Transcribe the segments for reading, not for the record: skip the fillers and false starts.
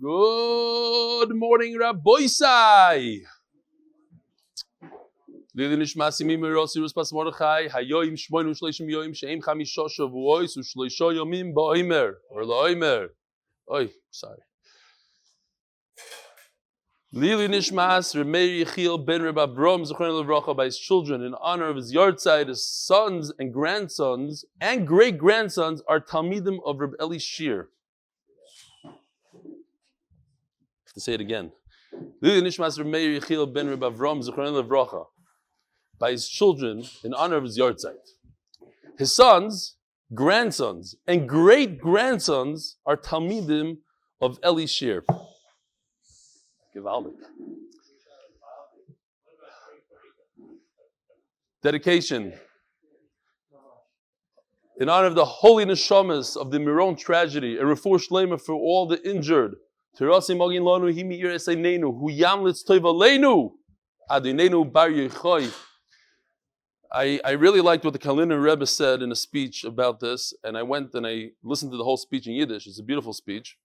Good morning, Rabboisai. Leillui Nishmas Meir Pas Mordechai Hayoim Shmoinu Shleishim Yoim Sheim Chamisha Shavuos Ushleisha Yomim Ba'Omer or Omer. Oi, sorry. Leillui Nishmas Meir Yechiel Ben Avraham Zichron Levracha by his children in honor of his yahrzeit, his sons and grandsons and great grandsons are talmidim of Reb Eli shiur. To say it again. Leillui Nishmas Meir Yechiel Ben Avraham Zichron Levracha by his children in honor of his yahrzeit. His sons, grandsons, and great-grandsons are talmidim of Eli shiur. Gewaldig. Dedication. In honor of the holy Neshamos of the Meron Tragedy, a Refuah Sheleima for all the injured. Terasi Magin Lanu Hi Meir Esaynenu Hu Yamlitz Tov Aleinu Adinenu Bar Yechiel. I really liked what the Kalina Rebbe said in a speech about this, and I went and I listened to the whole speech in Yiddish. It's a beautiful speech.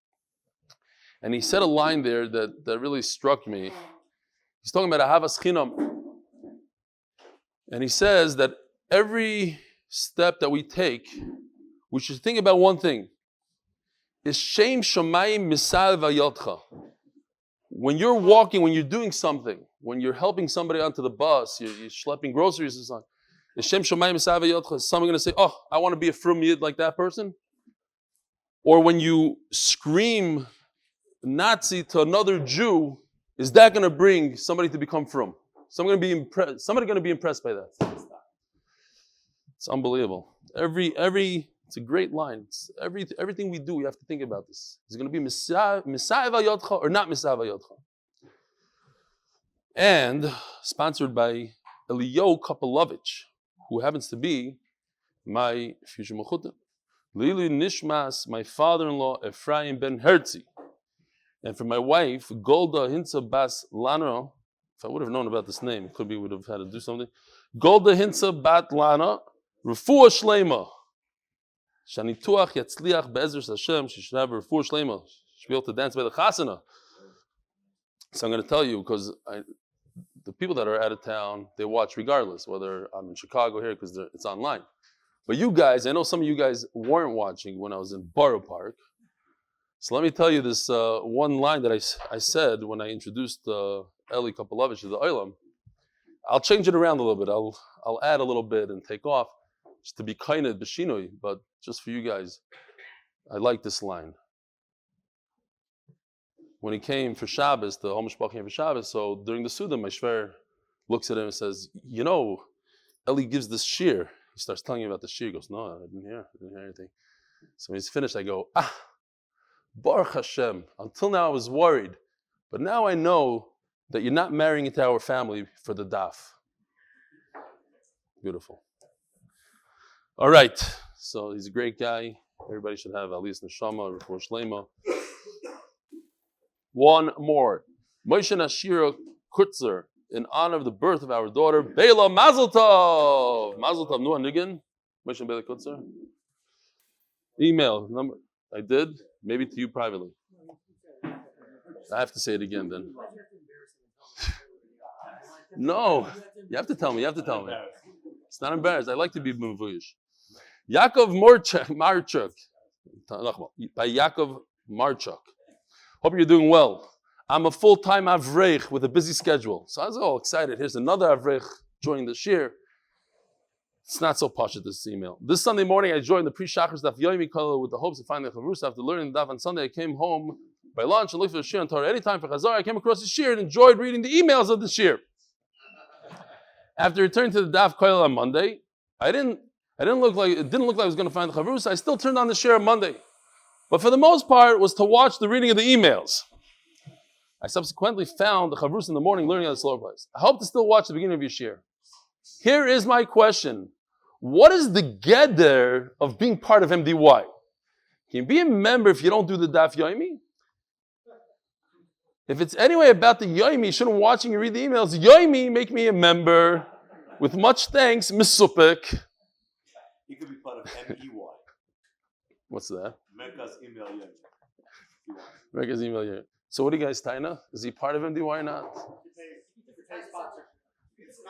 And he said a line there that really struck me. He's talking about Ahavas Chinam. And he says that every step that we take, we should think about one thing. Is Shem Shomayim Misal Vayotcha. When you're walking, when you're doing something, when you're helping somebody onto the bus, you're schlepping groceries or something, is Shem Shomayim Misal Vayotcha, is someone going to say, oh, I want to be a frum yid like that person? Or when you scream Nazi to another Jew, is that going to bring somebody to become frum? Somebody going to be impressed by that. It's unbelievable. It's a great line. Everything we do, we have to think about this. Is it going to be Misai Vayotcha or not Misai Vayotcha? And sponsored by Eliahu Kopolovich, who happens to be my future mechutim. Leillui Nishmas, my father-in-law, Efraim Ben Hertzy. And for my wife, Golda Hintza Bas Lana, if I would have known about this name, it could be we would have had to do something. Golda Hintza Bat Lana, Refuah Sheleima. Shnituach, Yצליח, בעזרת, she should have a Refuah Sheleima. She should be able to dance by the chasana. So I'm going to tell you, because the people that are out of town, they watch regardless, whether I'm in Chicago here, because it's online. But you guys, I know some of you guys weren't watching when I was in Borough Park. So let me tell you this one line that I said when I introduced Eliahu Kopolovich to the Olam. I'll change it around a little bit. I'll add a little bit and take off, just to be kind of b'shinoi, but just for you guys, I like this line. When he came for Shabbos, the Hom Mishpach came for Shabbos, so during the Suda, my shver looks at him and says, you know, Eli gives this shiur. He starts telling me about the shiur. He goes, no, I didn't hear anything. So when he's finished, I go, Baruch Hashem. Until now I was worried, but now I know that you're not marrying into our family for the daf. Beautiful. All right, so he's a great guy. Everybody should have at least neshama or shlema. One more. Moshe and Ashira Kurtzer, in honor of the birth of our daughter, Baila Mazel Tov. Mazel Tov, Nuha Nigan. Moshe and Baila Kurtzer. Email number. I did. Maybe to you privately. I have to say it again then. No, you have to tell me. It's not embarrassed. I like to be mevuyish. Yaakov Marchuk. By Yaakov Marchuk. Hope you're doing well. I'm a full-time avrech with a busy schedule. So I was all excited. Here's another avrech joining the shiur. It's not so posh at this email. This Sunday morning, I joined the pre-shachris Daf Yomi with the hopes of finding the chavrusa. After learning the daf on Sunday, I came home by lunch and looked for the shiur on Torah. Anytime for chazar, I came across the shiur and enjoyed reading the emails of the shiur. After returning to the daf koil on Monday, it didn't look like I was going to find the chavrusa. I still turned on the shiur on Monday, but for the most part was to watch the reading of the emails. I subsequently found the chavrusa in the morning learning at the slower place. I hope to still watch the beginning of your shiur. Here is my question. What is the geder of being part of MDY? Can you be a member if you don't do the Daf Yomi? If it's anyway about the Yomi, you shouldn't watch and read the emails. Yomi, make me a member. With much thanks, Misupik. You could be part of MEY. What's that? Make us email Yomi. His email here. So what do you guys, Taina? Is he part of MDY or not?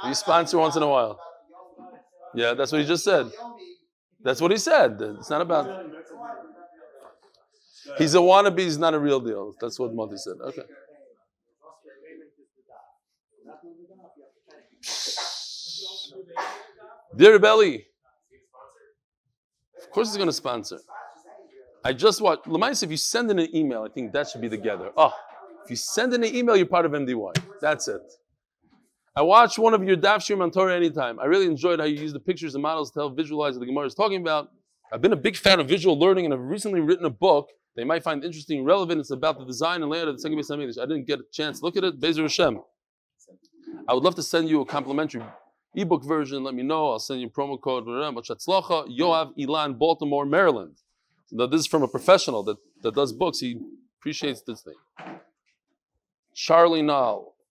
Do you sponsor once in a while? Yeah, that's what he just said. That's what he said. It's not about... He's a wannabe, he's not a real deal. That's what Monty said. Okay. Dear Belly. Of course he's going to sponsor. I just watched... Lamais, if you send in an email, I think that should be the gather. Oh, if you send in an email, you're part of MDY. That's it. I watched one of your Daf Yomi on Torah anytime. I really enjoyed how you use the pictures and models to help visualize what the Gemara is talking about. I've been a big fan of visual learning and I've recently written a book they might find interesting and relevant. It's about the design and layout of the second base English. I didn't get a chance to look at it. בעזרת. I would love to send you a complimentary ebook version. Let me know. I'll send you a promo code. Ychiel, Eli in Baltimore, Maryland. Now, this is from a professional that does books. He appreciates this thing.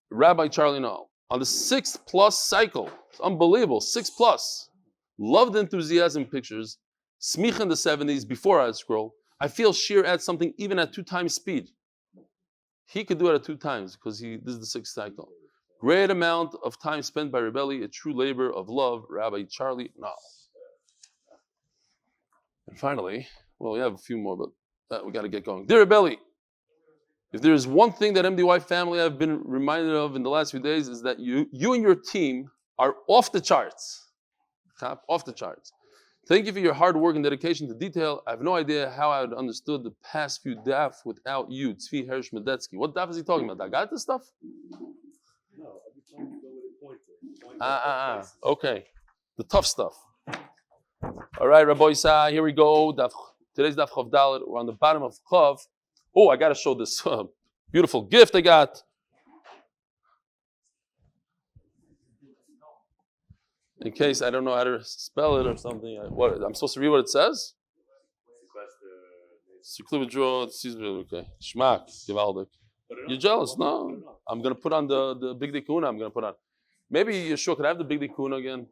Rabbi Charlie Nall. On the 6+ cycle. It's unbelievable. 6+. Loved enthusiasm pictures. Smicha in the 70s before I scroll. I feel shiur adds something even at 2 times speed. He could do it at 2 times because this is the 6th cycle. Great amount of time spent by Rebelli, a true labor of love, Rabbi Charlie Nall. And finally, well, we have a few more, but we got to get going. Dear Rebelli, if there is one thing that MDY family I've been reminded of in the last few days is that you and your team are off the charts. Off the charts. Thank you for your hard work and dedication to detail. I have no idea how I would understood the past few daf without you, Tzvi Hersh Medetsky. What daf is he talking about? Got this stuff? No, I'll be trying to go with a pointer. Okay. The tough stuff. All right, Rabbi Isa, here we go. Today's daf Chav Dalet. We're on the bottom of Chav. Oh, I got to show this beautiful gift I got. In case I don't know how to spell it or something. I'm supposed to read what it says? Okay. Shmak, Givaldik. You're jealous? No. I'm going to put on the Big Dikuna. I'm going to put on. Maybe Yeshua, could I have the Big Dikuna again?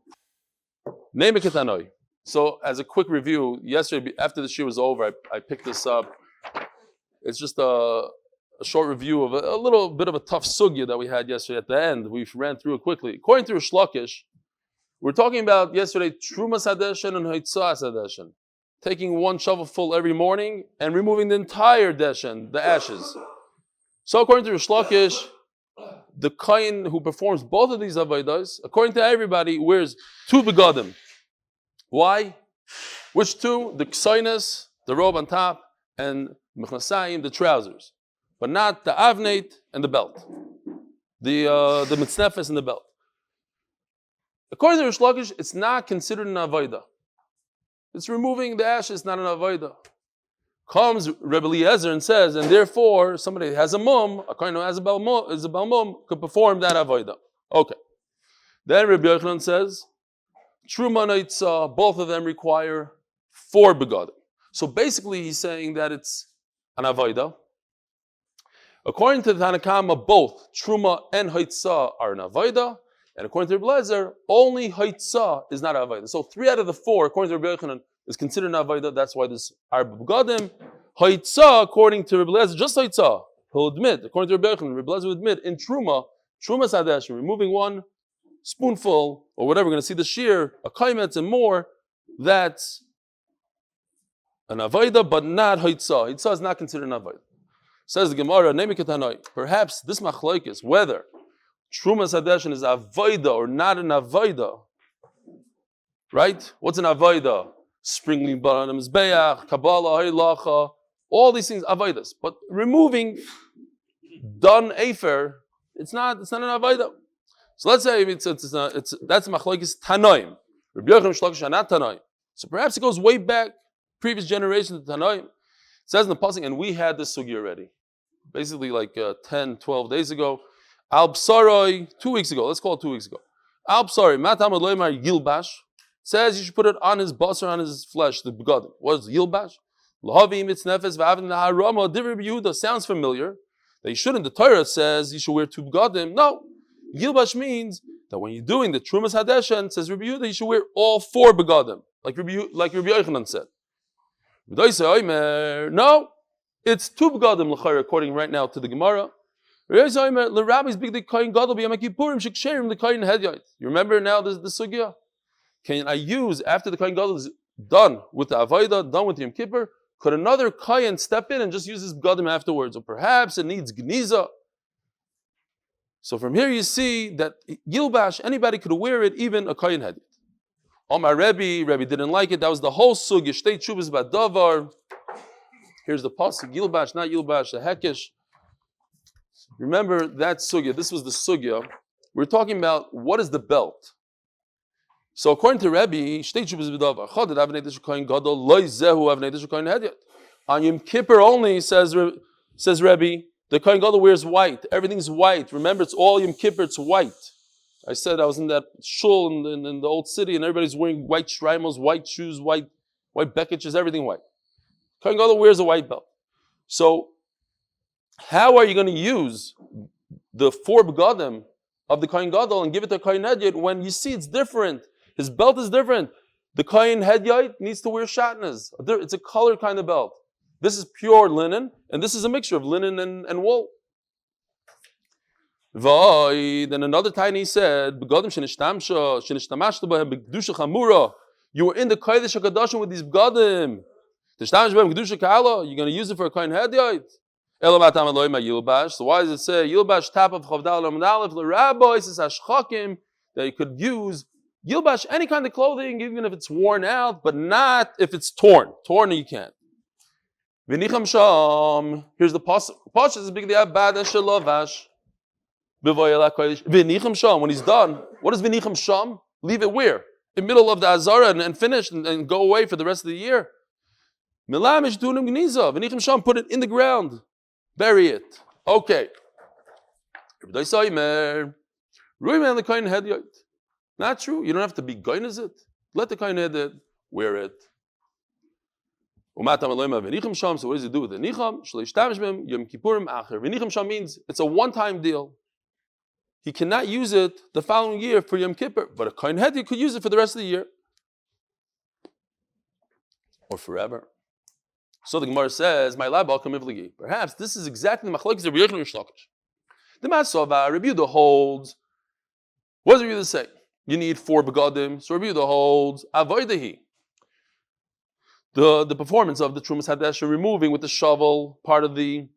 Name it. So, as a quick review, yesterday, after the shiur was over, I picked this up. It's just a short review of a little bit of a tough sugya that we had yesterday at the end. We ran through it quickly. According to Rish Lakish, we're talking about yesterday Trumas Hadeshen and Haitzah Hadeshen. Taking one shovelful every morning and removing the entire deshen, the ashes. So according to Rish Lakish, the kohen who performs both of these avodas, according to everybody, wears 2 begadim. Why? Which 2? The ksainas, the robe on top, and mechnasayim, the trousers. But not the avneit and the belt. The mitznefes and the belt. According to Rish Lakish, it's not considered an avodah. It's removing the ashes, not an avodah. Comes Rebbe Eliezer and says, and therefore somebody who has a mum, a kohen who has a balmum, could perform that avodah. Okay. Then Rebbe Yochanan says, Truma and Haitzah, both of them require 4 begadim. So basically he's saying that it's an avodah. According to the Tanakama, both Truma and Haitzah are an avodah. And according to Rebbe Eliezer, only Haitzah is not an avodah. So 3 out of the 4, according to Rebbe Yochanan, is considered an avodah. That's why this Arba Begadim. Haitzah, according to Rebbe Eliezer, just Haitzah. He'll admit, according to Rebbe Yochanan, Rebbe Eliezer will admit, in Trumas Hadeshen, removing 1 spoonful, or whatever, we're going to see the shiur, a kaimetz and more, that's an avodah, but not Haitzah. Haitzah is not considered an avodah. Says the Gemara, perhaps this machlokes, whether Trumas Hadeshen is avodah or not an avodah. Right? What's an avodah? Sprinkling blood on the mizbeach, Kabbalah, Halacha, all these things avodas. But removing done afer, it's not an avodah. So let's say that's machlokes Tanoim. Rabbi Yochanan Shlokish are not Tanoim. So perhaps it goes way back, previous generations of Tanoim. It says in the pasuk, and we had this sugi already. Basically like 10, 12 days ago. Al B'saroi, 2 weeks ago. Let's call it 2 weeks ago. Al B'saroi, Matamad Loimar Yilbash, says you should put it on his basar, on his flesh, the begadim. What is Yilbash? Lahavi mitznefes v'avin laharama divrei Yehuda. Sounds familiar. That you shouldn't. The Torah says you should wear 2 begadim. No. Yilbash means that when you're doing the Trumas Hadeshen, says Rabbi Yehuda, you should wear all 4 begadim. Like Rabbi Yochanan said. No. It's two begadim l'chayr, according right now to the Gemara. You remember now the sugya? Can I use, after the Kohen Gadol is done with the Avodah, done with Yom Kippur, could another Kohen step in and just use his begadim afterwards? Or perhaps it needs gniza. So from here you see that Yilbash, anybody could wear it, even a Kohen Hedyot. Omer Rebbe didn't like it. That was the whole sugya. Shtei tshuvas badavar. Here's the pasuk, Yilbash, not Yilbash, the Hekesh. Remember that sugya, this was the sugya. We're talking about what is the belt. So according to Rebbe, on Yom Kippur only, says Rebbe, the Kohen Gadol wears white. Everything's white. Remember, it's all Yom Kippur, it's white. I said I was in that shul in the old city and everybody's wearing white shrymos, white shoes, white beketches, everything white. Kohen Gadol wears a white belt. So how are you going to use the four begadim of the Kohen Gadol and give it to Kohen Hedyot when you see it's different? His belt is different. The Kohen Hedyot needs to wear shatnez. It's a colored kind of belt. This is pure linen, and this is a mixture of linen and wool. Then another time he said, you were in the Kodesh HaKadoshim with these begadim. You're going to use it for a Kohen Hedyot. So why does it say Yilbash tap of Chavdal Amud Aleph l'Rabbi says Hashchakim that you could use Yilbash any kind of clothing even if it's worn out, but not if it's torn. Torn you can't. V'nicham sham. Here's the pasuk. Pasuk is big bad shalovash. V'nicham sham. When he's done, what is v'nicham sham? Leave it where? In the middle of the Azara and finish and go away for the rest of the year. Milamish tunim gniza. V'nicham sham. Put it in the ground. Bury it. Okay. Not true. You don't have to be going as it. Let the Kohen Hedyot wear it. So what does it do with the nicham? V'nicham sham means it's a one-time deal. He cannot use it the following year for Yom Kippur, but a Kohen Hedyot could use it for the rest of the year. Or forever. So the Gemara says, perhaps this is exactly the machlokes of Yechiel and Shlakish. The Masova, Rabbi Yehuda holds. What does Rabbi Yehuda say? You need four begadim. So Rabbi Yehuda holds avodahi. The performance of the Trumas Hadesha, removing with the shovel part of the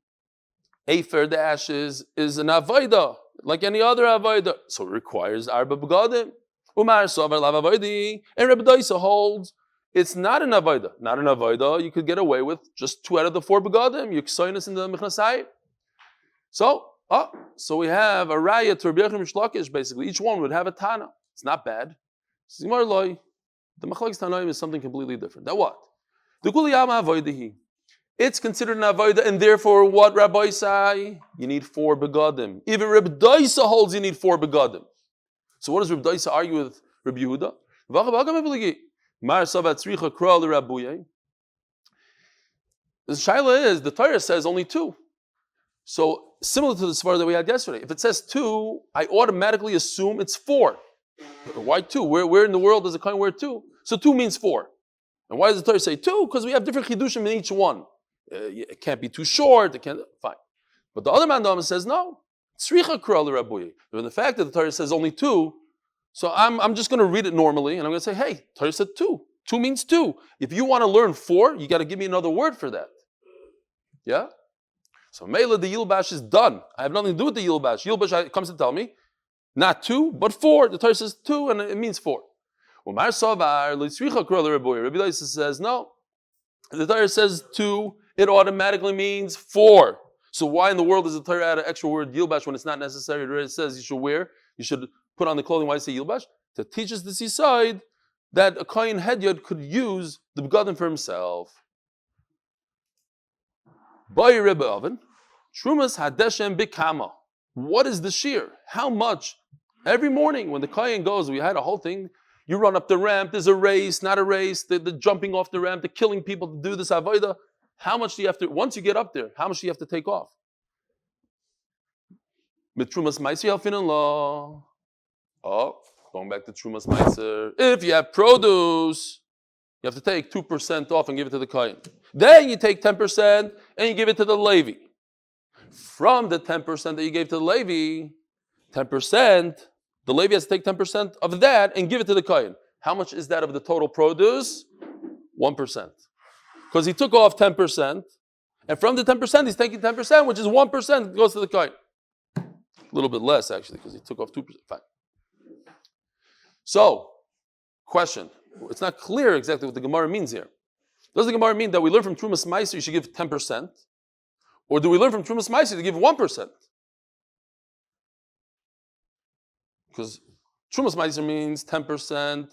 afer, the ashes, is an avodah, like any other avodah. So it requires arba begadim. Umar sover lav avodahi. And Rabbi Daisa holds it's not an avodah. Not an avodah. You could get away with just 2 out of the 4 begadim. You ksoinus in the mechnasai. So we have a raya to Rabbi Yechiel Shlakish. Basically, each one would have a tana. It's not bad. The machlokes tanaim is something completely different. Now what? The kuliyama avodahi. It's considered an avodah, and therefore, what Rabbi say? You need 4 begadim. Even Rabbi Daisa holds you need 4 begadim. So what does Rabbi Daisa argue with Rabbi Yehuda? The shaila is, the Torah says only 2. So, similar to the svara that we had yesterday. If it says 2, I automatically assume it's 4. Why 2? Where in the world does a kohen wear 2? So 2 means 4. And why does the Torah say 2? Because we have different chidushim in each one. It can't be too short, it can't, fine. But the other mandam says no. But the fact that the Torah says only 2, so I'm just going to read it normally, and I'm going to say, hey, Torah said 2. 2 means 2. If you want to learn 4, you got to give me another word for that. Yeah? So Meila, the Yilbash is done. I have nothing to do with the Yilbash. Yilbash comes to tell me, not 2, but 4. The Torah says 2, and it means 4. Rabbi says, no. If the Torah says 2, it automatically means 4. So why in the world does the Torah add an extra word Yilbash when it's not necessary? It says you should wear, you should put on the clothing. Why does it say Yilbash? To teach us this side that a Kohen Hedyot could use the begadim for himself. By Rebbe Oven, Trumas Hadeshem Bikama. What is the shiur? How much? Every morning when the Kohen goes, we had a whole thing. You run up the ramp, there's a race, not a race, the jumping off the ramp, the killing people to do this avodah. How much do you have to, once you get up there, how much do you have to take off? Mit Trumas Meiser Helfin in law. Oh, going back to Trumas Meiser. If you have produce, you have to take 2% off and give it to the Kohen. Then you take 10% and you give it to the Levi. From the 10% that you gave to the Levi, 10%, the Levi has to take 10% of that and give it to the Kohen. How much is that of the total produce? 1%. Because he took off 10%, and from the 10%, he's taking 10%, which is 1% goes to the Kohen. A little bit less, actually, because he took off 2%. Fine. So, question. It's not clear exactly what the Gemara means here. Does the Gemara mean that we learn from Trumas Meiser you should give 10%? Or do we learn from Trumas Meiser to give 1%? Because Trumas Meiser means 10%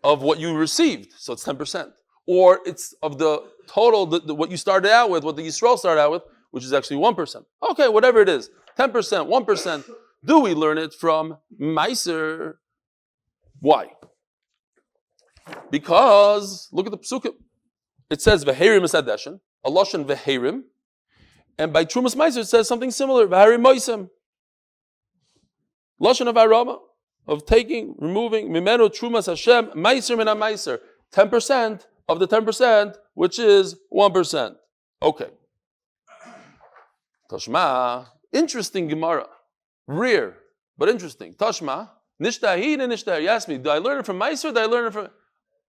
of what you received, so it's 10%. Or it's of the total, what you started out with, what the Yisrael started out with, which is actually 1%. Okay, whatever it is, 10%, 1%. Do we learn it from Meiser? Why? Because, look at the Psukim. It says, V'heirim esadeshen, a lashon V'heirim, and by Trumas Meiser it says something similar, V'heirim moisem. Lashon of Arama, of taking, removing, Mimenu Trumas Hashem, Meiser min ha-Meiser, 10% of the 10%, which is 1%. Okay. Tashma, interesting Gemara. Rare, but interesting. Tashma, Nishtahi and Nishtah. You ask me, do I learn it from Meiser or do I learn it from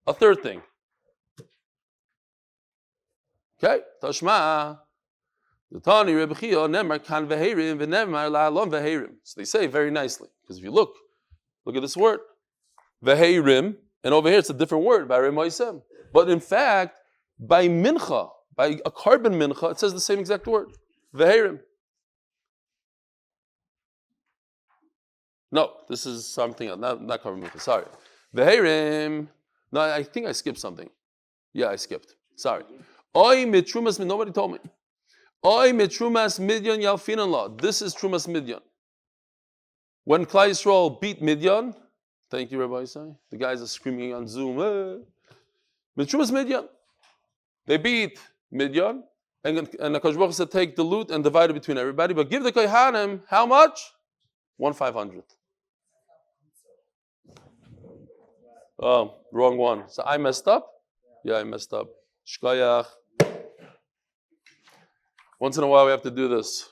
a third thing? Okay, Tashma. So they say very nicely, because if you look at this word, Veheirim, and over here it's a different word, but in fact, by mincha, by a carbon mincha, it says the same exact word, Veheirim. No, this is something else, not carbon mincha, sorry. Veheirim, no, I think I skipped something. Yeah, I skipped, sorry. Nobody told me. Oy mitrumas midyon yalfinan law. This is trumas midyon. When Klal Yisrael beat Midyon, thank you, Rabbi Isai. The guys are screaming on Zoom. Mitrumas midyon. They beat Midyon, and HaKadosh Baruch Hu said, take the loot and divide it between everybody, but give the kohanim how much? 1/500. Oh, wrong one. So I messed up. Yeah, I messed up. Shkoyach. Once in a while we have to do this.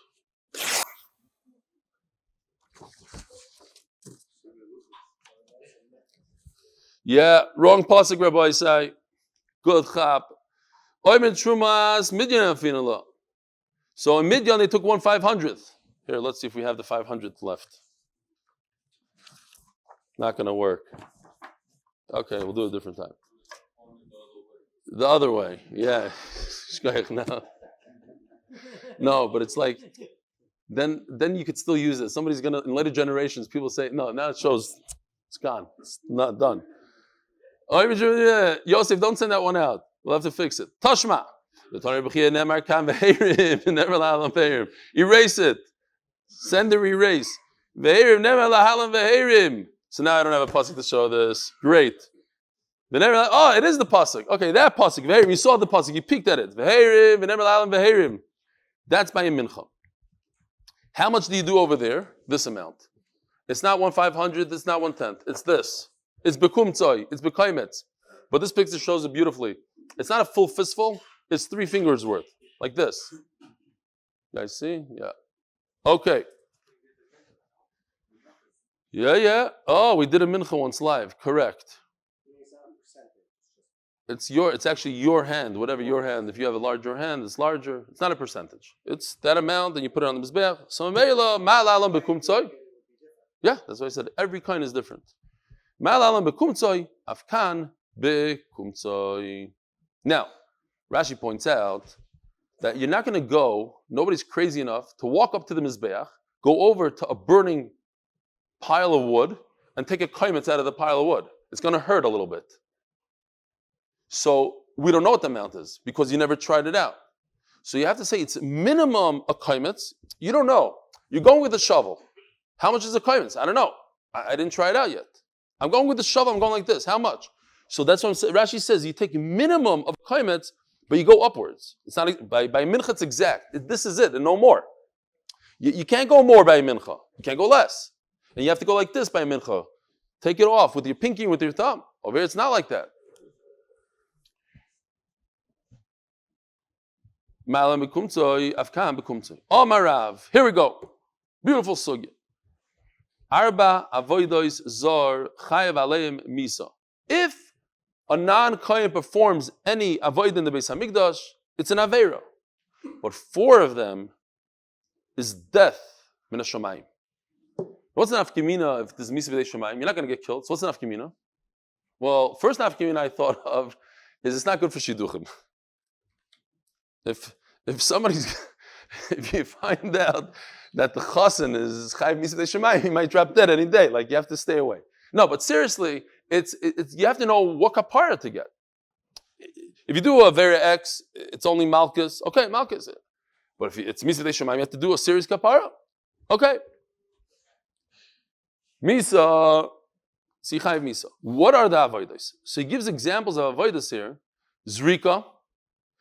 Yeah, wrong pasuk, Rabbi say. Good chap. Omer Trumas Midyan Afinallah. So in Midyan they took 1/500. Here, let's see if we have the 500th left. Not going to work. Okay, we'll do it a different time. The other way, yeah. No, but it's like, then you could still use it. Somebody's gonna, in later generations, people say, no, now it shows it's gone. It's not done. Yosef, don't send that one out. We'll have to fix it. Tashma. Erase it. Send the erase. So now I don't have a pasuk to show this. Great. Oh, it is the pasuk. Okay, that pasuk. You saw the pasuk. You peeked at it. That's by a mincha. How much do you do over there? This amount. It's not 1/500. It's not 1/10. It's this. It's bekum tzoy. It's bekaimetz. But this picture shows it beautifully. It's not a full fistful. It's 3 fingers worth, like this. You guys see? Yeah. Okay. Yeah. Oh, we did a mincha once live. Correct. It's actually your hand, whatever your hand. If you have a larger hand, it's larger. It's not a percentage. It's that amount, and you put it on the mizbeach. So meila ma'alalam bekum tzoy. Yeah, that's what I said. Every kind is different. Ma'alalam bekum tzoy, afkan bekum tzoy. Now, Rashi points out that you're not going to go. Nobody's crazy enough to walk up to the mizbeach, go over to a burning pile of wood, and take a kaimetz out of the pile of wood. It's going to hurt a little bit. So we don't know what the amount is because you never tried it out. So you have to say it's minimum a kaimetz. You don't know. You're going with a shovel. How much is a kaimetz? I don't know. I didn't try it out yet. I'm going with the shovel. I'm going like this. How much? So that's what I'm saying. Rashi says you take a minimum of kaimetz, but you go upwards. It's not by mincha. It's exact. This is it, and no more. You can't go more by mincha. You can't go less, and you have to go like this by mincha. Take it off with your pinky and with your thumb. Over here, it's not like that. Rav. Here we go. Beautiful sugya. Arba avoidos zor chayav aleim misa. If a non-kohen performs any avoid in the Beis Hamikdash, it's an aveira. But 4 of them is death min hashamayim. What's an afkimina if there's misa b'dei shamayim? You're not going to get killed. So what's an afkimina? Well, first afkimina I thought of is it's not good for shiduchim. If somebody's, if you find out that the chassan is chayiv misa b'dei shamayim, he might drop dead any day. Like you have to stay away. No, but seriously, it's you have to know what kapara to get. If you do a Vera X, it's only Malchus. Okay, Malchus. But if it's Misa Shemayim, you have to do a serious kapara. Okay. Misa, Sichayev Misa. What are the avodas? So he gives examples of avodas here. Zrika.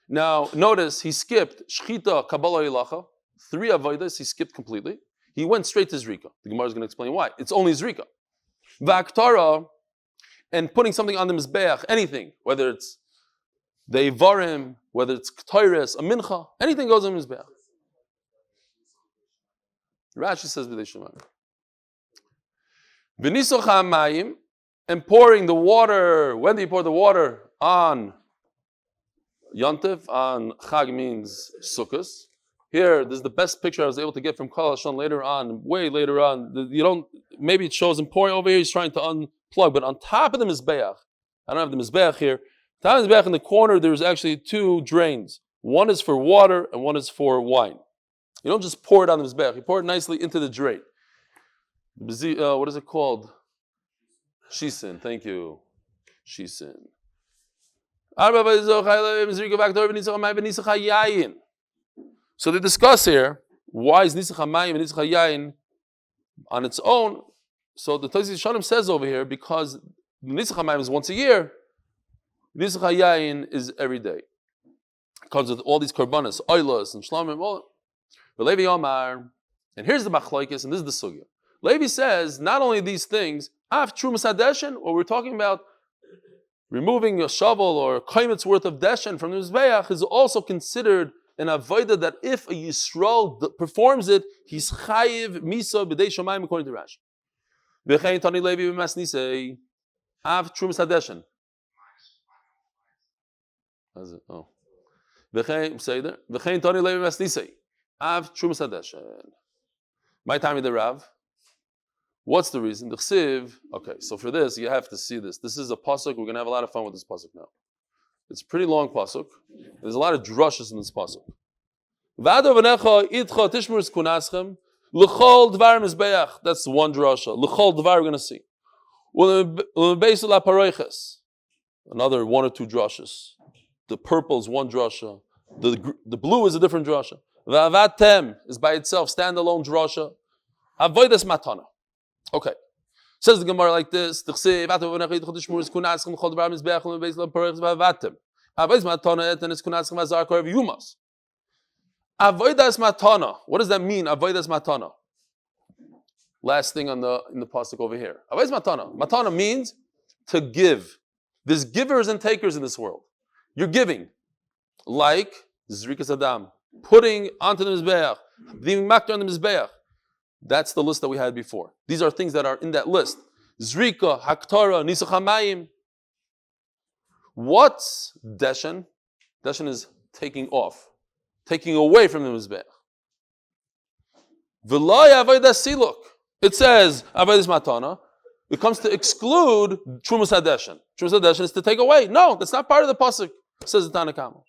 Now, notice he skipped Shchita, Kabbalah, Ilacha. 3 avodas he skipped completely. He went straight to Zrika. The Gemara is going to explain why. It's only Zrika. Vaktara, and putting something on the Mizbeach, anything, whether it's the Ivarim, whether it's Ktoires, a Mincha, anything goes on the Mizbeach. Rashi says B'dei Shemayim. V'nisoch ha'mayim, and pouring the water. When do you pour the water? On Yontif, on Chag means Sukkos. Here, this is the best picture I was able to get from Kol Hashon later on, way later on. You don't, maybe it shows him pouring over here, he's trying to unplug, but on top of the Mizbeach, I don't have the Mizbeach here, top of the Mizbeach in the corner, there's actually 2 drains. One is for water and one is for wine. You don't just pour it on the Mizbeach, you pour it nicely into the drain. What is it called? Shisin, thank you. Shisin. So they discuss here, why is Nisach HaMayim and Nisach HaYayin on its own? So the Tosfos Yeshanim says over here, because Nisach HaMayim is once a year, Nisach HaYayin is every day. It comes with all these korbanos, oilos and shlamim, all. But Leillui Omar, and here's the machlokes, and this is the sugya. Levi says, not only these things, af trumas hadeshen, or we're talking about removing a shovel or a kaimit's worth of deshen from the Mizbeach, is also considered an avodah that if a Yisrael performs it, he's chayiv misa b'dei shamayim according to Rashi. V'chein tani Levi b'masnisei av trumas hadeshen. How's it? Oh. V'chein tani Levi b'masnisei av trumas hadeshen. My time with the Rav. What's the reason? The chsiv. Okay, so for this you have to see this. This is a pasuk. We're going to have a lot of fun with this pasuk now. It's a pretty long pasuk. There's a lot of drushes in this pasuk. That's one drasha. L'chol dvar we're going to see. Another 1 or 2 drushes. The purple is one drasha. The blue is a different drasha. Va'avatem is by itself, standalone drasha. Avodas matana. Okay. Says the Gemara like this: Avodas matana. What does that mean? Avodas matana. Last thing in the pasuk over here. Avodas matana. Matana means to give. There's givers and takers in this world. You're giving, like zrikas adam, putting onto the mizbeach, leaving makta on the mizbeach. That's the list that we had before. These are things that are in that list. Zrika, Haktara, Nisach HaMayim. What's Deshen? Deshen is taking off, taking away from the Mizbeach. V'lai Avodas Siluk. It says Avodas Matana. It comes to exclude Trumas HaDeshen. Trumas HaDeshen is to take away. No, that's not part of the pasuk, says the Tanna Kama.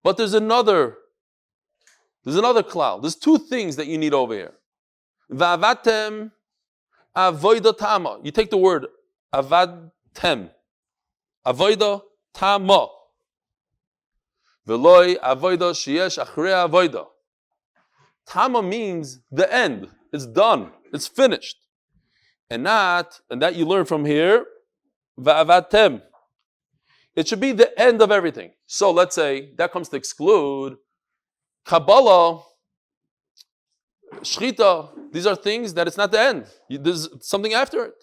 But there's another klal. There's 2 things that you need over here. Va'avatem avoida tama. You take the word avadtem. Avoida tama. Veloi avoida sheyesh achrei avoida. Tama means the end. It's done. It's finished. And that you learn from here. Va'avatem. It should be the end of everything. So let's say that comes to exclude Kabbalah, Shchita, these are things that it's not the end. There's something after it.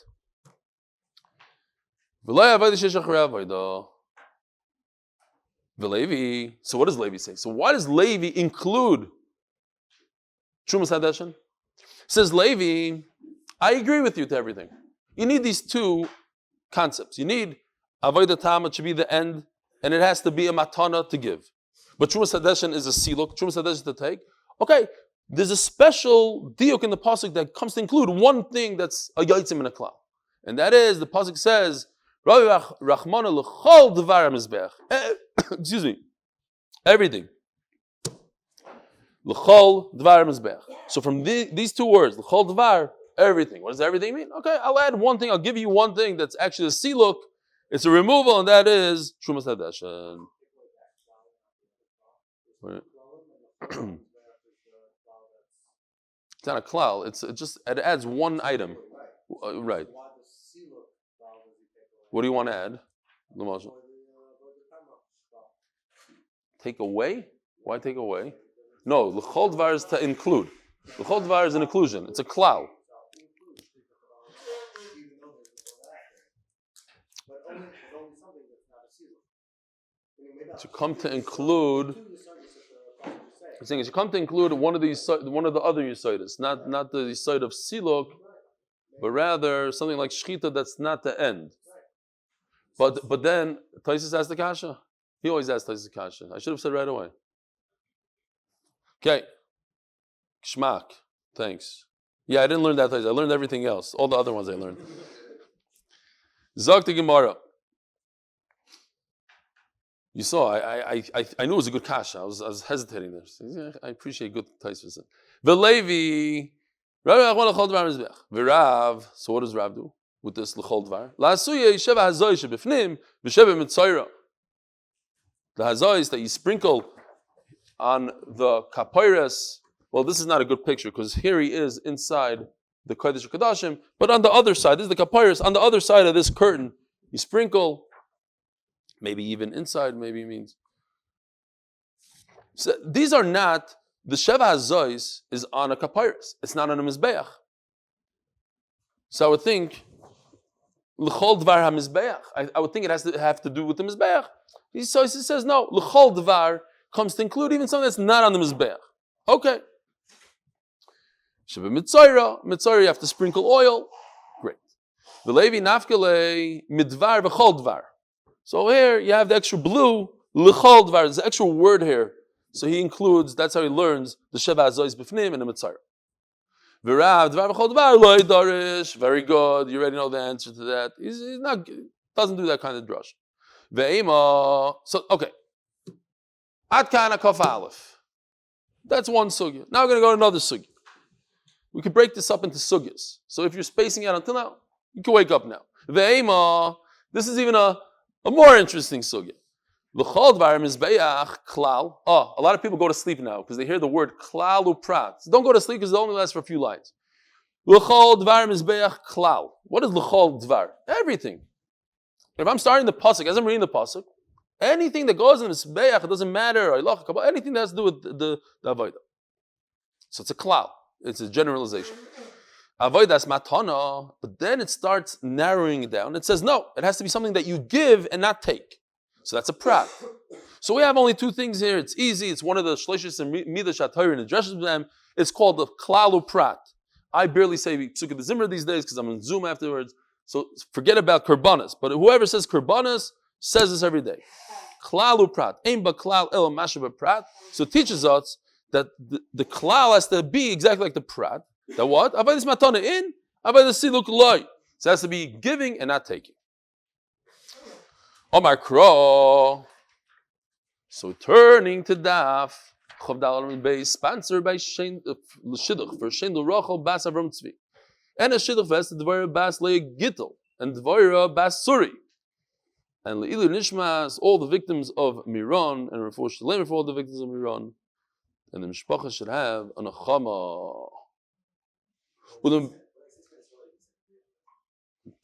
Levi. So what does Levi say? So why does Levi include Trumas Hadeshin? Says Levi, I agree with you to everything. You need these two concepts. You need Avodah Tama to be the end, and it has to be a matana to give. But Trumas Hadeshin is a siluk, Trumas Hadeshin to take. Okay, there's a special diuk in the pasuk that comes to include one thing that's a yahrzeit and a klal. And that is, the pasuk says, excuse me, everything. So from these two words, l'chol dvar, everything. What does everything mean? Okay, I'll add one thing. I'll give you one thing that's actually a siluk. It's a removal, and that is Trumas Hadeshin. It's not a klal. It adds one item. Right. What do you want to add? Take away? Why take away? No, l'chol dvar is to include. L'chol dvar is an inclusion. It's a klal. To come to include, I'm saying, to come to include one of the other yahrzeit, not the yahrzeit of siluk, but rather something like shchita that's not the end. But then Taisus asked the kasha. He always asks Taisus the kasha. I should have said right away. Okay, Shmak, thanks. Yeah, I didn't learn that Taisus. I learned everything else. All the other ones I learned. Zog the Gemara. You saw, I knew it was a good kasha. I was hesitating there. I appreciate good Taisus. V'levi, V'rav. So what does Rav do with this l'chol dvar? La'asuye sheva hazoi shebifnim v'sheva mitzayra. The hazois that you sprinkle on the kapayras. Well, this is not a good picture because here he is inside the kodesh kodashim, but on the other side, this is the kapayras. On the other side of this curtain, you sprinkle. Maybe even inside, maybe means. So these are not, the Sheva HaZois is on a kapayras. It's not on a mizbeach. So I would think, L'chol Dvar HaMizbeach. I would think it has to have to do with the mizbeach. So he says, no, L'chol Dvar comes to include even something that's not on the mizbeach. Okay. Sheva Mitzayra, you have to sprinkle oil. Great. V'levi nafkele midvar v'chol dvar. So here you have the extra blue, l'chol dvar. There's an extra word here. So he includes, that's how he learns the Sheva HaZois b'fnim and the Mitzayra. V'rav dvar v'chol dvar lo yidarish. Very good. You already know the answer to that. He's not, doesn't do that kind of drush. Ve'ema. So, okay. Ad kana kaf aleph. That's one sugya. Now we're going to go to another sugya. We could break this up into sugyas. So if you're spacing out until now, you can wake up now. Ve'ema. This is even a more interesting sugya. L'chol dvar mizbeach klal. Oh, a lot of people go to sleep now because they hear the word klal uprat. So don't go to sleep because it only lasts for a few lines. L'chol dvar mizbeach klal. What is l'chol dvar? Everything. If I'm starting the pasuk, as I'm reading the pasuk, anything that goes in the mizbeach, it doesn't matter. Anything that has to do with the avodah. So it's a klal. It's a generalization. Avodas matana, but then it starts narrowing it down. It says no, it has to be something that you give and not take. So that's a prat. So we have only two things here. It's easy. It's one of the shleishis and midas hatayr and addresses them. It's called the klalu prat. I barely say psukah the zimmer these days because I'm on Zoom afterwards. So forget about kurbanas. But whoever says kurbanas says this every day. Klalu prat. Ein ba klal el mashav prat. So it teaches us that the klal has to be exactly like the prat. That what? Avodas matana in, avodas siluk loy. So it has to be giving and not taking. Omer Kro. So turning to Daf Amud Beis, sponsored by shiduch for shiduch Rochel Bas Avraham Tzvi, and a shiduch vest Dvoira Bas Leigittel and Dvoira Bas Suri, and Leillui Nishmas, all the victims of Meron, and Refuah Sheleima for all the victims of Meron, and the mishpacha should have a neshama.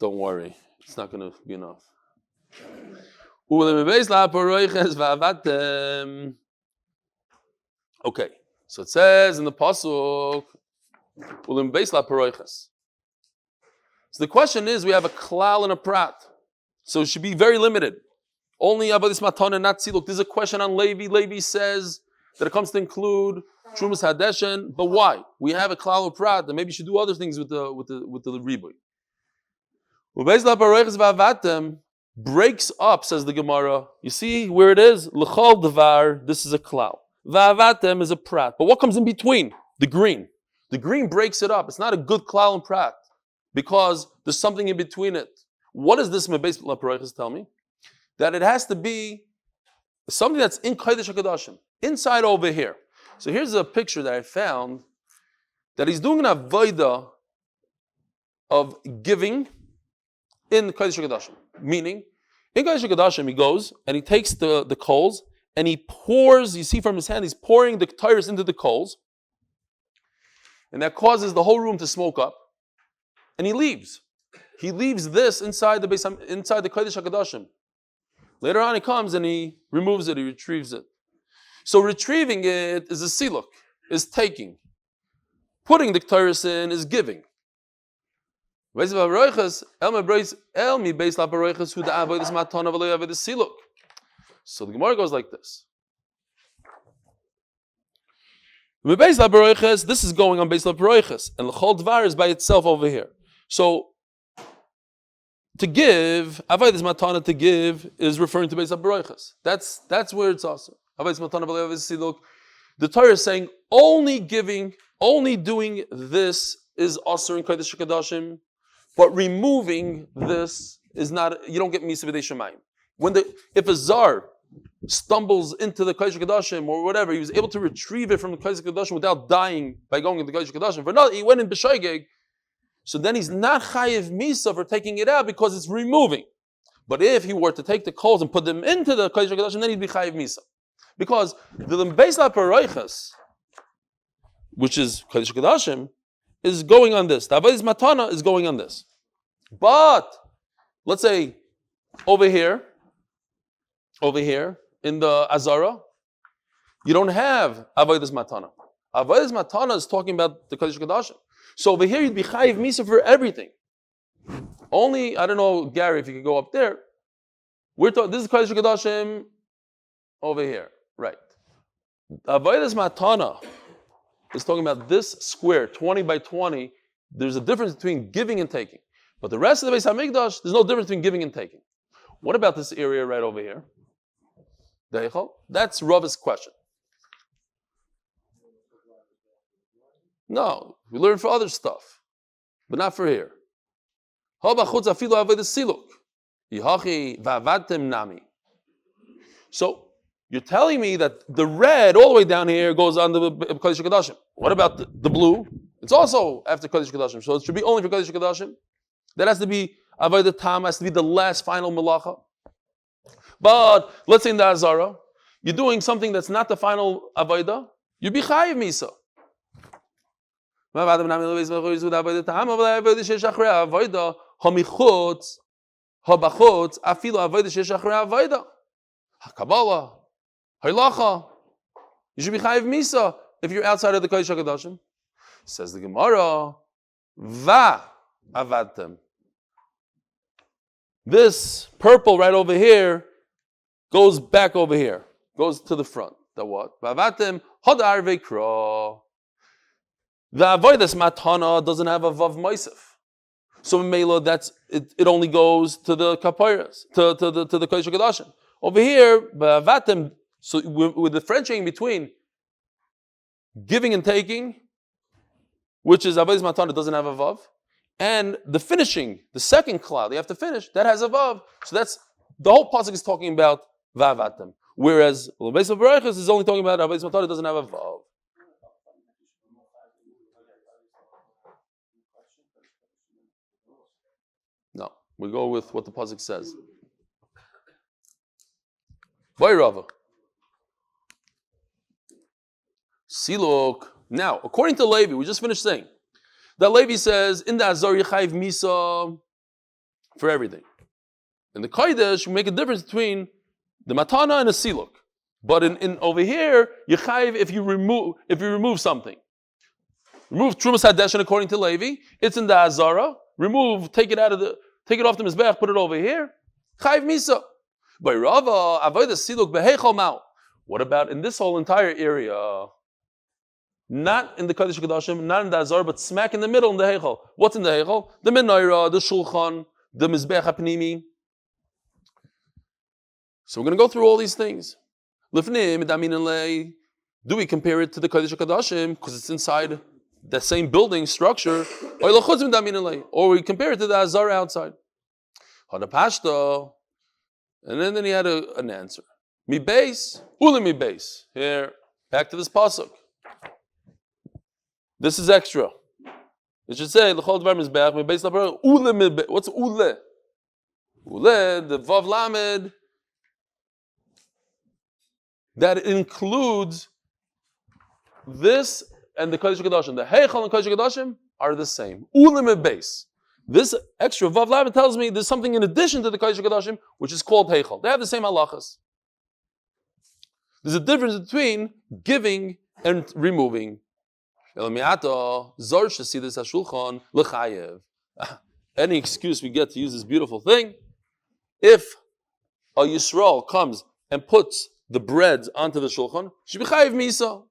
Don't worry, it's not going to be enough. Okay, so it says in the pasuk, so the question is, we have a klal and a prat, so it should be very limited. Only avodas matana, not siluk. There's a question on Levi. Levi says that it comes to include Trumas Hadeshen, but why? We have a klal prat, and maybe you should do other things with the riboy. Breaks up, says the Gemara. You see where it is? L'chol devar. This is a klal. Va'avatem is a prat. But what comes in between? The green. The green breaks it up. It's not a good klal and prat because there's something in between it. What does this Mebeis Laparaychas tell me? That it has to be something that's in Kodesh HaKadoshim, inside over here. So here's a picture that I found that he's doing an avodah of giving in Kodesh HaKadoshim. Meaning, in Kodesh HaKadoshim, he goes and he takes the coals and he pours, you see from his hand, he's pouring the tyrus into the coals. And that causes the whole room to smoke up. And he leaves. He leaves this inside the Kodesh HaKadoshim. Later on he comes and he removes it, he retrieves it. So retrieving it is a siluk, is taking. Putting the tyrus in is giving. So the Gemara goes like this. This is going on Beis Laparoiches, and L'chol Dvar is by itself over here. So to give, avodas matana to give is referring to Beis Laparoiches. That's where it's also. Avodas matana v'le'avodas siluk. The Torah is saying only giving, only doing this is also in Kodesh HaKadoshim, but removing this is not. You don't get misa b'dei shemayim. If a zar stumbles into the Kodesh HaKadoshim or whatever, he was able to retrieve it from the Kodesh HaKadoshim without dying by going into the Kodesh HaKadoshim. For not, he went in b'shoigeg, so then he's not chayiv misa for taking it out because it's removing. But if he were to take the coals and put them into the Kodesh HaKadoshim, then he'd be chayiv misa. Because the Beis Laparoiches, which is Kodesh HaKadoshim, is going on this. The avodas matana is going on this. But let's say over here in the Azara, you don't have avodas matana. Avodas matana is talking about the Kodesh HaKadoshim. So over here you'd be chayiv misa for everything. Only, I don't know, Gary, if you could go up there. This is Kodesh HaKadoshim over here, right? Avodas matana is talking about this square, 20 by 20. There's a difference between giving and taking. But the rest of the Beis HaMikdash, there's no difference between giving and taking. What about this area right over here? That's Rav's question. No, we learn for other stuff, but not for here. So you're telling me that the red all the way down here goes on the Kodesh HaKadoshim. What about the blue? It's also after Kodesh HaKadoshim, so it should be only for Kodesh HaKadoshim. That has to be Avodah Tam, has to be the last final Malacha. But let's say in the Azara, you're doing something that's not the final Avodah, you'd be Chayiv Misa. Kabbalah, Halacha, you should be Chayiv Misa if you're outside of the Kodesh HaKadoshim. Says the Gemara, Va Avadtem. This purple right over here goes back over here, goes to the front. The what? Vavatem Hodar Vekra. The avodas matana doesn't have a vav moisef, so in Meila that's it only goes to the kapiras, to the Kodesh HaKadoshim. Over here, vavatem. So we're differentiating between giving and taking, which is avodas matana doesn't have a vav, and the finishing, the second cloud you have to finish, that has a vav. So that's the whole pasuk is talking about vavatem. Whereas Beis Laparoiches is only talking about avodas matana doesn't have a vav. No, we go with what the pasuk says. Boy Rava. Siluk. Now, according to Levi, we just finished saying that Levi says in the Azar Yechayiv Misa for everything. In the Kodesh, we make a difference between the Matana and the Siluk. But in over here, Yechayiv if you remove something. Remove Trumas Hadeshen according to Levi, it's in the Azara. Take it off the Mizbeach, put it over here. Chayiv Misa. By Rava, avoid the siluk behechol mao. What about in this whole entire area? Not in the Kodesh Kodashim, not in the Azar, but smack in the middle in the Heichel. What's in the Heichel? The Menorah, the Shulchan, the Mizbech HaPnimi. So we're going to go through all these things. Do we compare it to the Kodesh Kodashim because it's inside the same building structure? Or we compare it to the Azar outside? And then he had an answer. Mi base, ule mi base. Here, back to this pasuk. This is extra. It should say l'chol dvar mizbeach mi base lapar ule mi base. What's ule? Ule, the vav lamed. That includes this and the Kodesh Kodashim. The Heichal and Kodesh Kodashim are the same. Ule mi base. This extra vav lamed tells me there's something in addition to the Kodesh Kodashim which is called Heichal. They have the same halachas. There's a difference between giving and removing. Any excuse we get to use this beautiful thing. If a Yisrael comes and puts the bread onto the shulchan, should be chayiv misa.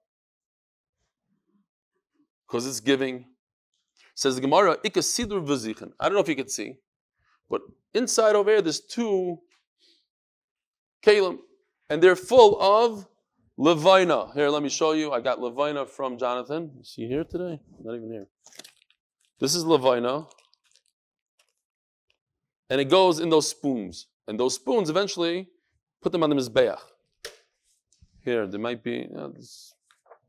Because it's giving. Says the Gemara, Ika sidur v'zichen. I don't know if you can see, but inside over here there's two kalim. And they're full of levina. Here, let me show you. I got levina from Jonathan. Is he here today? Not even here. This is levina. And it goes in those spoons. And those spoons, eventually, put them on the mizbeach. Here, there might be,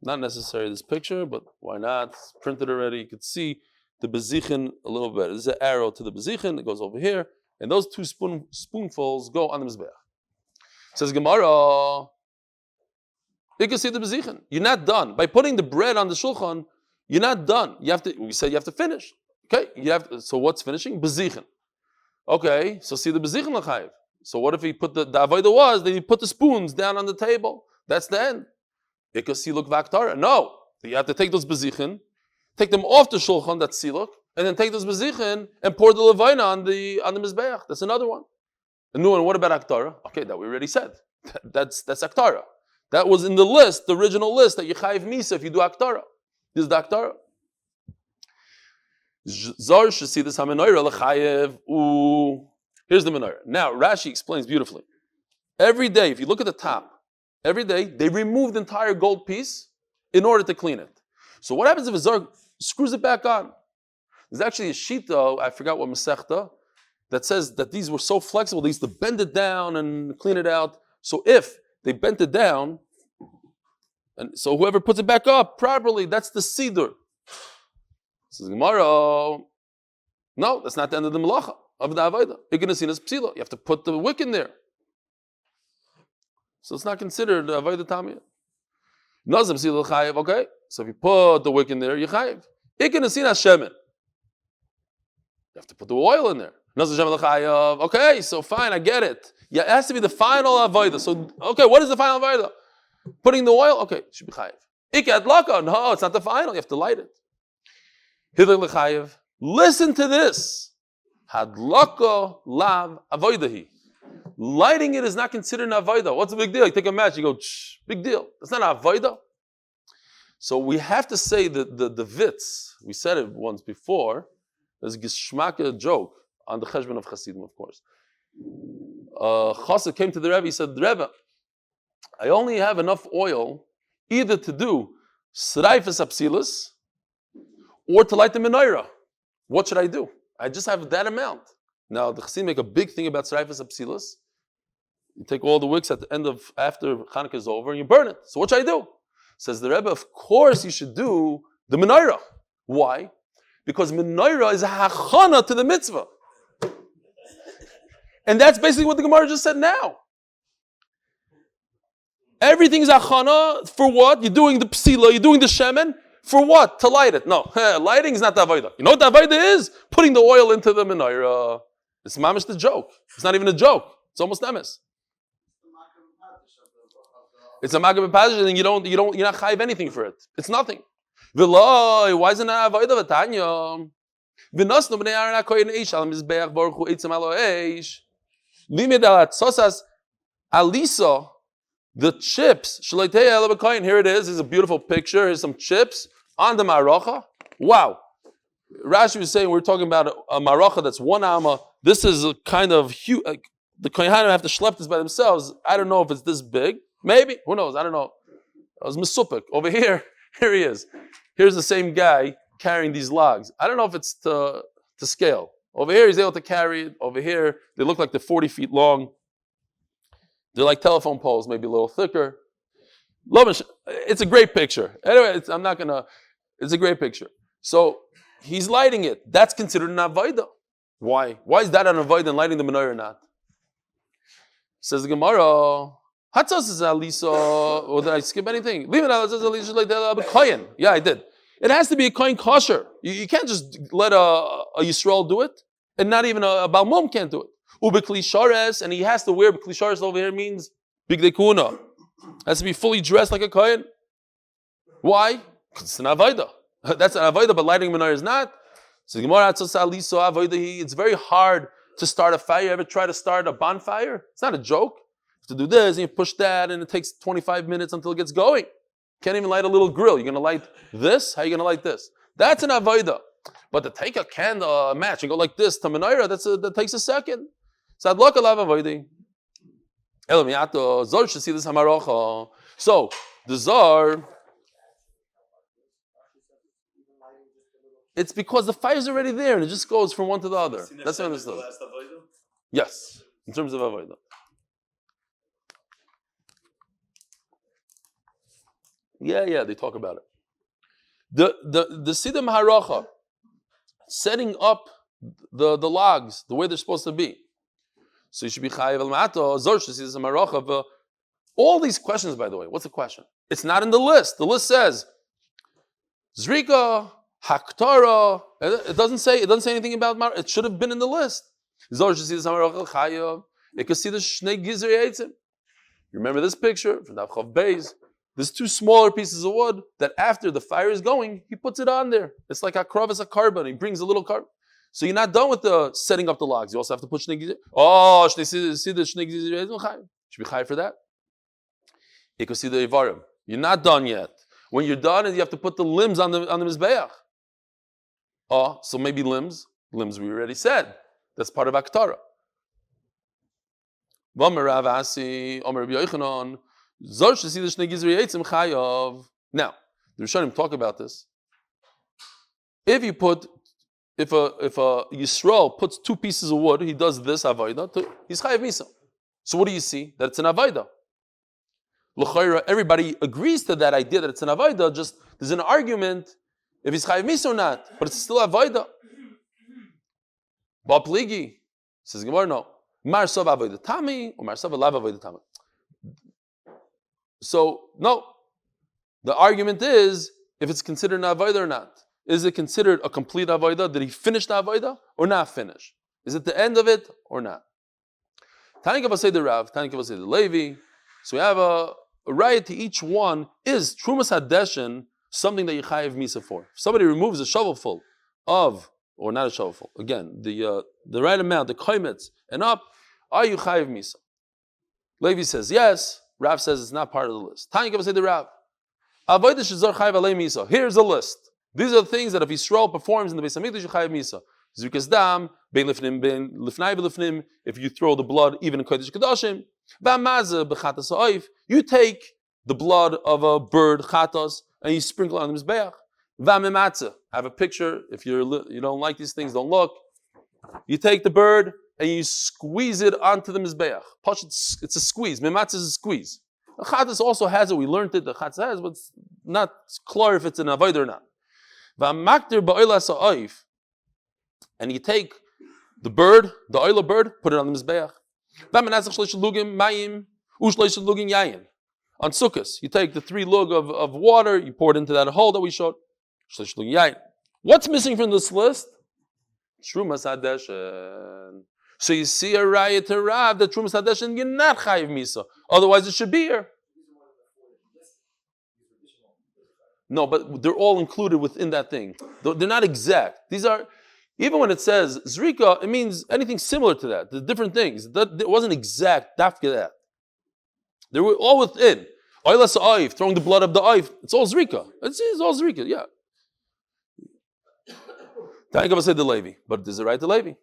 not necessary this picture, but why not? It's printed already. You could see the bezichen a little bit. There's an arrow to the bezichen. It goes over here. And those two spoonfuls go on the mizbeach. Says Gemara, you can see the bezichen. You're not done. By putting the bread on the shulchan, you're not done. We said you have to finish. Okay? So what's finishing? Bezichen. Okay, so see the bezichen l'chayiv. So what if he put the avodah was, then he put the spoons down on the table. That's the end. Because siluk v'aktara. No. You have to take those bezichen, take them off the shulchan, that's siluk, and then take those bezichen and pour the levina on the mizbeach. That's another one. And what about Aktara? Okay, that we already said. That's Aktara. That was in the list, the original list, that you chayiv misa if you do Aktara. This is the Aktara. Zar should see this ha-menorah l'chayiv. Here's the menorah. Now, Rashi explains beautifully. Every day, if you look at the top, every day, they remove the entire gold piece in order to clean it. So what happens if a Zar screws it back on? There's actually a shita, I forgot what Masechta, that says that these were so flexible, they used to bend it down and clean it out. So if they bent it down, and so whoever puts it back up properly, that's the sidur. Says Gemara, no, that's not the end of the melacha of the avodah. You're going to see this psila. You have to put the wick in there. So it's not considered avodah tamiyah. Nazim psila chayiv. Okay, so if you put the wick in there, you chayiv. You're going to see shemen. You have to put the oil in there. Okay, so fine, I get it. Yeah, it has to be the final avodah. So, okay, what is the final avodah? Putting the oil? Okay, it should be chayiv. Ika adlaka? No, it's not the final. You have to light it. Hidr l'chayiv. Listen to this. Hadlaka lav avodahi. Lighting it is not considered an avodah. What's the big deal? You take a match, you go, big deal. That's not an avodah. So we have to say that the vitz, we said it once before, there's a geschmacka joke on the cheshbon of Hasidim, of course. Chassid came to the Rebbe, he said, Rebbe, I only have enough oil either to do sraifas apsilas or to light the menorah. What should I do? I just have that amount. Now, the Hasidim make a big thing about sraifas apsilas. You take all the wicks at the end of, after Chanukah is over, and you burn it. So what should I do? Says the Rebbe, of course you should do the menorah. Why? Because menorah is a hachana to the mitzvah. And that's basically what the Gemara just said now. Everything is hachana for what? You're doing the psila, you're doing the shemen. For what? To light it. No, lighting is not the avodah. You know what the avodah is? Putting the oil into the menorah. It's mamish the joke. It's not even a joke. It's almost emes. It's a magab b'pazh, and you're not chayiv anything for it. It's nothing. V'loi, why isn't that avodah v'tanya? V'nosnu b'nei Aaron HaKohen eish al mizbeach baruch hu eitzim alo eish. Limid al atzosas Alisa, the chips, here it is. Here's a beautiful picture. Here's some chips on the maracha. Wow. Rashi was saying we're talking about a maracha that's 1 amma. This is a kind of huge. The kohanim have to schlep this by themselves. I don't know if it's this big. Maybe. Who knows? I don't know. I was misupik. Over here, here he is. Here's the same guy carrying these logs. I don't know if it's to scale. Over here, he's able to carry it. Over here, they look like they're 40 feet long. They're like telephone poles, maybe a little thicker. It's a great picture. Anyway, it's a great picture. So he's lighting it. That's considered an avodah. Why? Why is that an avodah and lighting the menorah or not? Says the Gemara, Hatzos is Alisa, or did I skip anything? Yeah, I did. It has to be a kohen kosher. You can't just let a Yisrael do it, and not even a Balmum can't do it. Ubeklishares, and he has to wear klishares over here means bigdei kuna. Has to be fully dressed like a kohen. Why? Because it's an avodah. That's an avodah, but lighting menorah is not. So Gemara Hatzos Alisa avodah. It's very hard to start a fire. You ever try to start a bonfire? It's not a joke. You have to do this and you push that and it takes 25 minutes until it gets going. Can't even light a little grill. You're going to light this? How are you going to light this? That's an avodah. But to take a candle, a match, and go like this to menorah, that takes a second. So I'd look alav avodah. Elamiato, Zor should see this hamarocha. So the Zor, it's because the fire's already there and it just goes from one to the other. That's what I understood. Yes, in terms of avodah. Yeah, they talk about it. The Siddha Maharacha, setting up the logs the way they're supposed to be. So you should be chayiv al ma'ato, zor Siddha Maharacha. All these questions, by the way, what's the question? It's not in the list. The list says Zrika, Haktara. It doesn't say anything about Mar. It should have been in the list. Zor Siddha Maharacha chayiv. It could see the shnei gizer yitzim. You remember this picture from Amud Beis? There's 2 smaller pieces of wood that after the fire is going, he puts it on there. It's like a kravis, a carbon. He brings a little carbon. So you're not done with the setting up the logs. You also have to put shnei gizer. Oh, see the shnei gizer. Should be high for that. You can see the ivarim. You're not done yet. When you're done, you have to put the limbs on the mizbeach. Oh, so maybe limbs. Limbs we already said. That's part of Aktara. Omer Rav Asi, Omer Yochanan. Now, the Rishonim talk about this. If a Yisrael puts 2 pieces of wood, he does this avodah, he's chayav misa. So what do you see? That it's an avodah. L'chayra, everybody agrees to that idea that it's an avodah. Just there's an argument if he's chayav misa or not, but it's still avodah. Ba pligi says Gemara, no. Mar sov avodah tami or mar sov lav avodah tami. So, no. The argument is, if it's considered an avodah or not. Is it considered a complete avodah? Did he finish the avodah or not finish? Is it the end of it or not? Tani Kavasei the Rav, Tani Kavasei the Levi. So we have a right to each one. Is Trumas Hadeshin something that you chayiv misa for? If somebody removes a shovelful of, or not a shovelful, again, the right amount, the koimetz, and up, are you chayiv misa? Levi says yes. Rav says it's not part of the list. Tanya Kavasei the Rav. Here's a list. These are the things that if Yisrael performs in the Beis Hamikdash, you chayav misa. Zrikas dam, bein lifnim, bein lifnai b'lifnim. If you throw the blood, even in Kodesh Kodashim. V'amazah b'chatas ha'oif. You take the blood of a bird, chatas, and you sprinkle it on the mizbeach. V'amimatzah. I have a picture. If you don't like these things, don't look. You take the bird and you squeeze it onto the mizbeach. It's a squeeze. Mimatzah is a squeeze. The chatas also has it. We learned it. The chatas has, but it's not clear if it's an avodah or not. V'amaktir ba'oila sa'oif. And you take the bird, the oil bird, put it on the mizbeach. V'amenazach shleish lugim mayim u'shleish lugim yayin. On Sukkos, you take the 3 lug of water, you pour it into that hole that we showed. Shleish lugim yayin. What's missing from this list? Trumas Hadeshin. So you see a raya to Rav that Trumas Hadeshin, you're not chayiv misa. Otherwise, it should be here. No, but they're all included within that thing. They're not exact. These are, even when it says Zrika, it means anything similar to that. The different things. It wasn't exact, dafka that. They were all within. Oilas oif, throwing the blood of the oif. It's all zrika. It's all zrika. Yeah. Thank you, the Levi, but it is the right to Levi.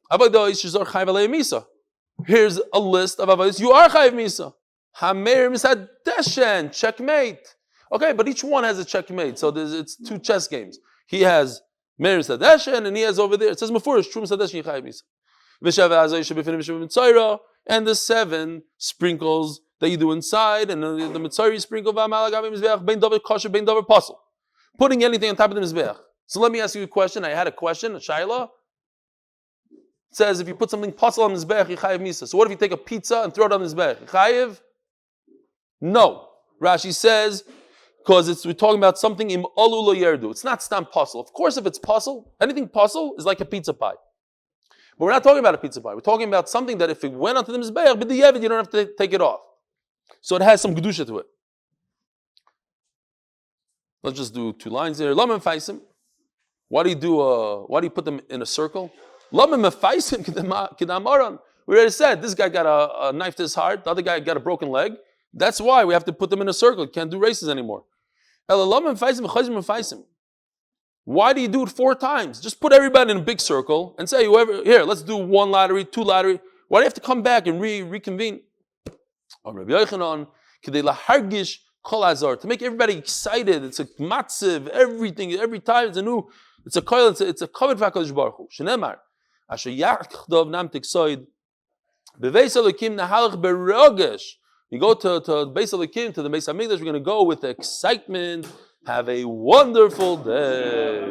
Here's a list of avayos. You are chayiv misa. Hameir misad deshen, checkmate. Okay, but each one has a checkmate. So it's two chess games. He has Meir misad deshen, and he has over there. It says mefurish true misad deshen chayiv misa. And the 7 sprinkles that you do inside, and the mitzvah sprinkle bein davar kosher bein davar pasul. Putting anything on top of the mizbeach. So let me ask you a question. I had a question, a shayla. It says if you put something pasul on the mizbeach, you chayiv misa. So what if you take a pizza and throw it on the mizbeach? You chayiv? No. Rashi says because we're talking about something im ilul lo yerdu. It's not stam pasul. Of course, if it's pasul, anything pasul is like a pizza pie. But we're not talking about a pizza pie. We're talking about something that if it went onto the mizbeach, but the yevid, you don't have to take it off. So it has some gedusha to it. Let's just do 2 lines here. Lama mefaisim. Why do you put them in a circle? Lama mefaisim kidamaran. We already said this guy got a knife to his heart. The other guy got a broken leg. That's why we have to put them in a circle. You can't do races anymore. Lama mefaisim chayzim mefaisim. Why do you do it 4 times? Just put everybody in a big circle and say, whoever, here, let's do 1 lottery, 2 lottery. Why do you have to come back and reconvene? To make everybody excited. It's a matziv, everything, every time it's a new, it's a koil, it's a kovet v'HaKadosh Baruch Hu. Shenemar, asher yachdov nam tiksoid, beveis Elokim nahalach berogesh. You go to Beis Elokim, to the Beis Hamikdash, we're going to go with excitement. Have a wonderful day.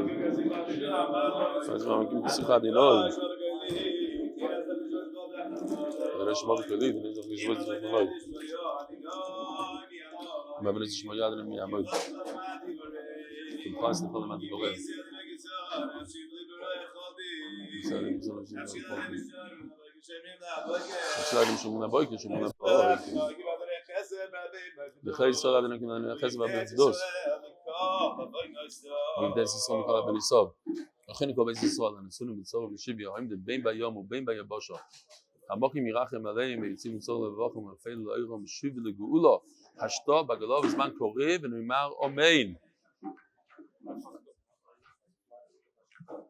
Hamokim yirachem aleim v'yitzim tzor levachim v'feil lo'oram shuv legeula hashto b'galav zman korev v'nimar omein.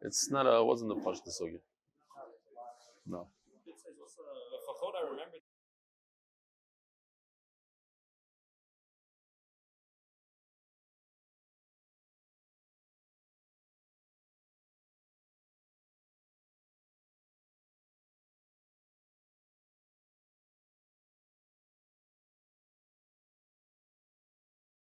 It's not a, wasn't a pashtus sugya. No.